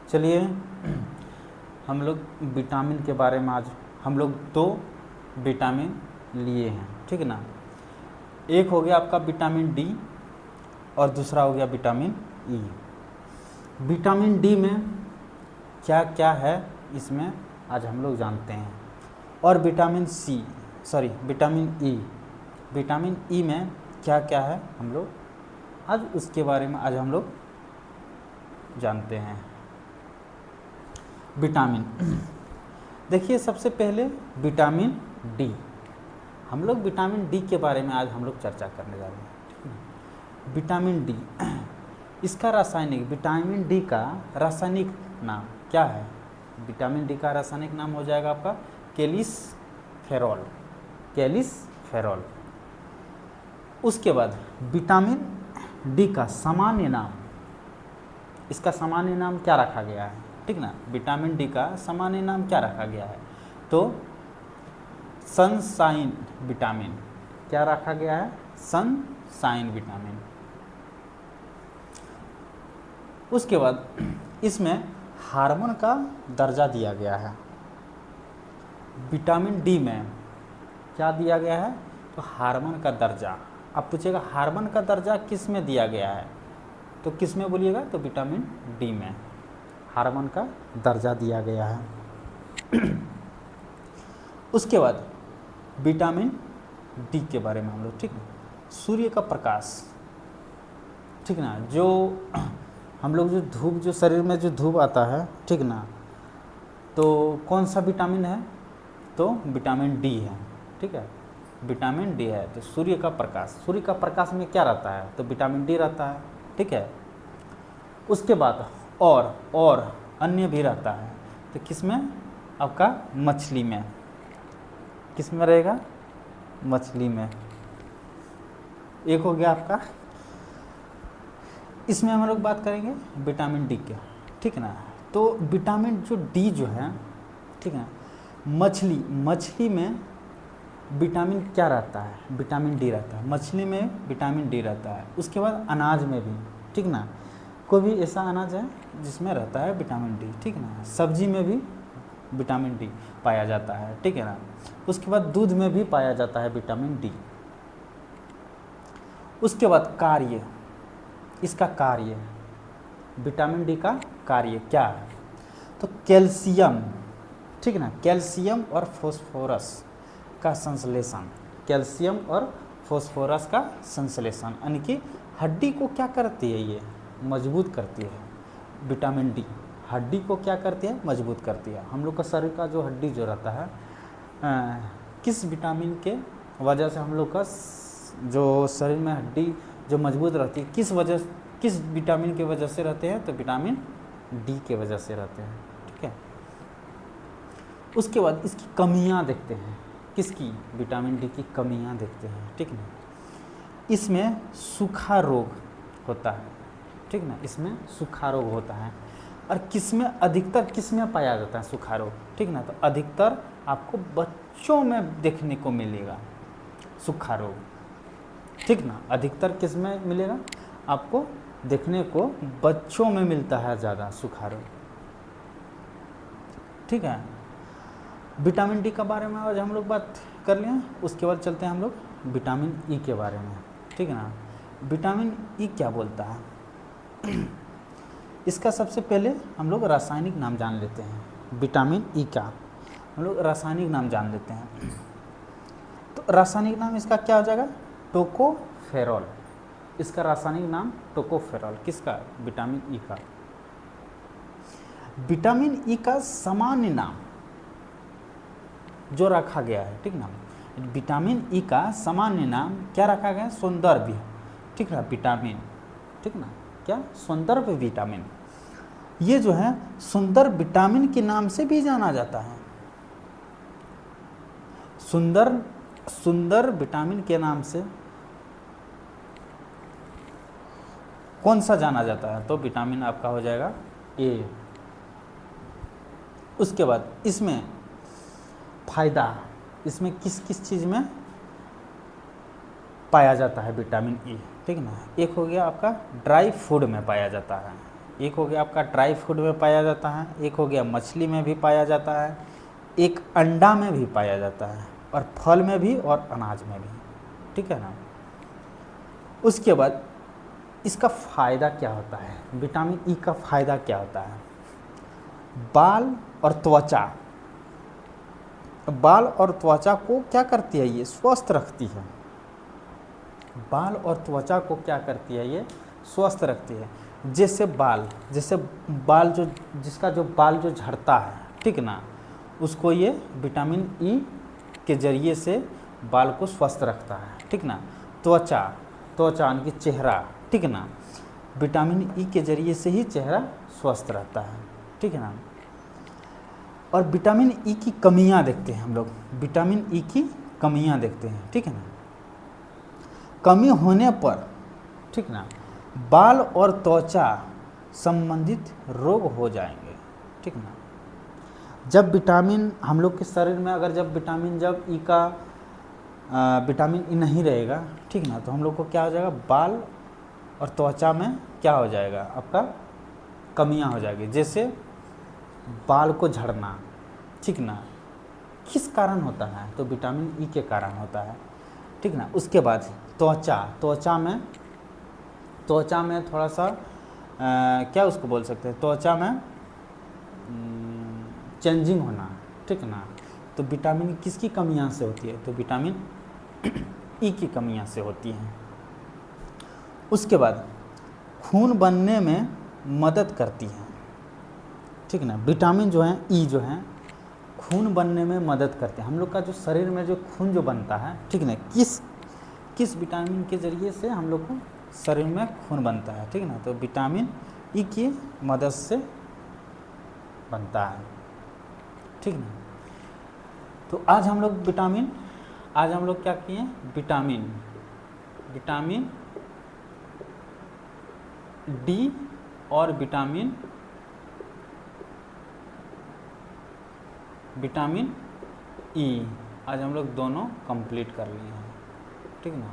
चलिए हम लोग विटामिन के बारे में आज हम लोग 2 विटामिन लिए हैं, ठीक है ना। एक हो गया आपका विटामिन डी और दूसरा हो गया विटामिन ई। विटामिन डी में क्या क्या है इसमें आज हम लोग जानते हैं, और विटामिन ई में क्या क्या है हम लोग आज उसके बारे में आज हम लोग जानते हैं। विटामिन देखिए, सबसे पहले विटामिन डी, हम लोग विटामिन डी के बारे में आज हम लोग चर्चा करने जा रहे हैं। विटामिन डी, इसका रासायनिक, विटामिन डी का रासायनिक नाम क्या है? विटामिन डी का रासायनिक नाम हो जाएगा आपका कैल्सिफेरॉल। उसके बाद विटामिन डी का सामान्य नाम, इसका सामान्य नाम क्या रखा गया है, ठीक ना। विटामिन डी का सामान्य नाम क्या रखा गया है? तो सनशाइन विटामिन, क्या रखा गया है? Sunshine vitamin. उसके बाद इसमें हार्मोन का दर्जा दिया गया है। विटामिन डी में क्या दिया गया है? तो हार्मोन का दर्जा। अब पूछेगा हार्मोन का दर्जा किस में दिया गया है, तो किस में बोलिएगा? तो विटामिन डी में हार्मोन का दर्जा दिया गया है। उसके बाद विटामिन डी के बारे में हम लोग, ठीक है, सूर्य का प्रकाश, ठीक ना, जो हम लोग जो धूप, जो शरीर में जो धूप आता है, ठीक ना, तो कौन सा विटामिन है? तो विटामिन डी है, ठीक है, विटामिन डी है। तो सूर्य का प्रकाश में क्या रहता है? तो विटामिन डी रहता है, ठीक है। उसके बाद और अन्य भी रहता है, तो किस में? आपका मछली में। किस में रहेगा? मछली में। एक हो गया आपका, इसमें हम लोग बात करेंगे विटामिन डी के, ठीक है ना। तो विटामिन जो डी जो है, ठीक है, मछली में विटामिन क्या रहता है? विटामिन डी रहता है, मछली में विटामिन डी रहता है। उसके बाद अनाज में भी, ठीक ना, कोई भी ऐसा अनाज है जिसमें रहता है विटामिन डी, ठीक ना। सब्जी में भी विटामिन डी पाया जाता है, ठीक है ना। उसके बाद दूध में भी पाया जाता है विटामिन डी। उसके बाद कार्य, इसका कार्य, विटामिन डी का कार्य क्या है? तो कैल्शियम, ठीक है ना, कैल्शियम और फास्फोरस का संश्लेषण, कैल्शियम और फास्फोरस का संश्लेषण, यानी कि हड्डी को क्या करती है? ये मजबूत करती है। विटामिन डी हड्डी को क्या करती है? मजबूत करती है। हम लोग का शरीर का जो हड्डी जो रहता है, किस विटामिन के वजह से हम लोग का जो शरीर में हड्डी जो मजबूत रहती है, किस विटामिन के वजह से रहते हैं? तो विटामिन डी के वजह से रहते हैं, ठीक है। उसके बाद इसकी कमियां देखते हैं, किसकी? विटामिन डी की कमियां देखते हैं, ठीक ना। इसमें सूखा रोग होता है, ठीक ना, इसमें सूखा रोग होता है। और किसमें अधिकतर किसमें पाया जाता है सूखा रोग, ठीक ना? तो अधिकतर आपको बच्चों में देखने को मिलेगा सूखा रोग, ठीक ना। अधिकतर किसमें मिलेगा? आपको देखने को बच्चों में मिलता है ज़्यादा सूखा रोग, ठीक है। विटामिन डी के बारे में आज हम लोग बात कर लिए। उसके बाद चलते हैं हम लोग विटामिन ई के बारे में, ठीक है ना। विटामिन ई क्या बोलता है? इसका सबसे पहले हम लोग रासायनिक नाम जान लेते हैं। विटामिन ई का हम लोग रासायनिक नाम जान लेते हैं। तो रासायनिक नाम इसका क्या हो जाएगा? टोकोफेरॉल। इसका रासायनिक नाम टोकोफेरॉल। किसका? विटामिन ई का। विटामिन ई का सामान्य नाम जो रखा गया है, ठीक ना, विटामिन ई का सामान्य नाम क्या रखा गया है? सौंदर्य, ठीक है, विटामिन, ठीक ना, क्या? सौंदर्य विटामिन। ये जो है सुंदर विटामिन के नाम से भी जाना जाता है। सुंदर विटामिन के नाम से कौन सा जाना जाता है? तो विटामिन आपका हो जाएगा ए। उसके बाद इसमें फायदा, इसमें किस किस चीज़ में पाया जाता है विटामिन ई, ठीक ना। एक हो गया आपका ड्राई फूड में पाया जाता है, एक हो गया आपका ड्राई फूड में पाया जाता है, एक हो गया मछली में भी पाया जाता है, एक अंडा में भी पाया जाता है, और फल में भी और अनाज में भी, ठीक है ना। उसके बाद इसका फ़ायदा क्या होता है, विटामिन ई का फ़ायदा क्या होता है? बाल और त्वचा, बाल और त्वचा को क्या करती है, ये स्वस्थ रखती है। बाल और त्वचा को क्या करती है, ये स्वस्थ रखती है। जैसे बाल जो जिसका जो बाल जो झड़ता है, ठीक ना, उसको ये विटामिन ई के ज़रिए से बाल को स्वस्थ रखता है, ठीक ना। त्वचा यानी कि चेहरा, ठीक ना, विटामिन ई के ज़रिए से ही चेहरा स्वस्थ रहता है, ठीक है ना। और विटामिन ई की कमियां देखते हैं हम लोग, विटामिन ई की कमियां देखते हैं, ठीक है ना। कमी होने पर, ठीक ना, बाल और त्वचा संबंधित रोग हो जाएंगे, ठीक ना। जब विटामिन हम लोग के शरीर में अगर जब विटामिन ई नहीं रहेगा, ठीक ना, तो हम लोग को क्या हो जाएगा, बाल और त्वचा में क्या हो जाएगा, आपका कमियां हो जाएगी। जैसे बाल को झड़ना, ठीक ना, किस कारण होता है, तो विटामिन ई के कारण होता है, ठीक ना। उसके बाद त्वचा में थोड़ा सा क्या उसको बोल सकते हैं, त्वचा में चेंजिंग होना, ठीक ना, तो विटामिन किसकी कमियां से होती है, तो विटामिन ई की कमियां से होती हैं। उसके बाद खून बनने में मदद करती है, ठीक ना, विटामिन जो है ई जो है खून बनने में मदद करते हैं। हम लोग का जो शरीर में जो खून जो बनता है, ठीक ना, किस विटामिन के ज़रिए से हम लोग को शरीर में खून बनता है, ठीक ना, तो विटामिन ई की मदद से बनता है, ठीक ना। तो आज हम लोग क्या किए, विटामिन डी और विटामिन ई आज हम लोग दोनों कंप्लीट कर लिए हैं, ठीक ना।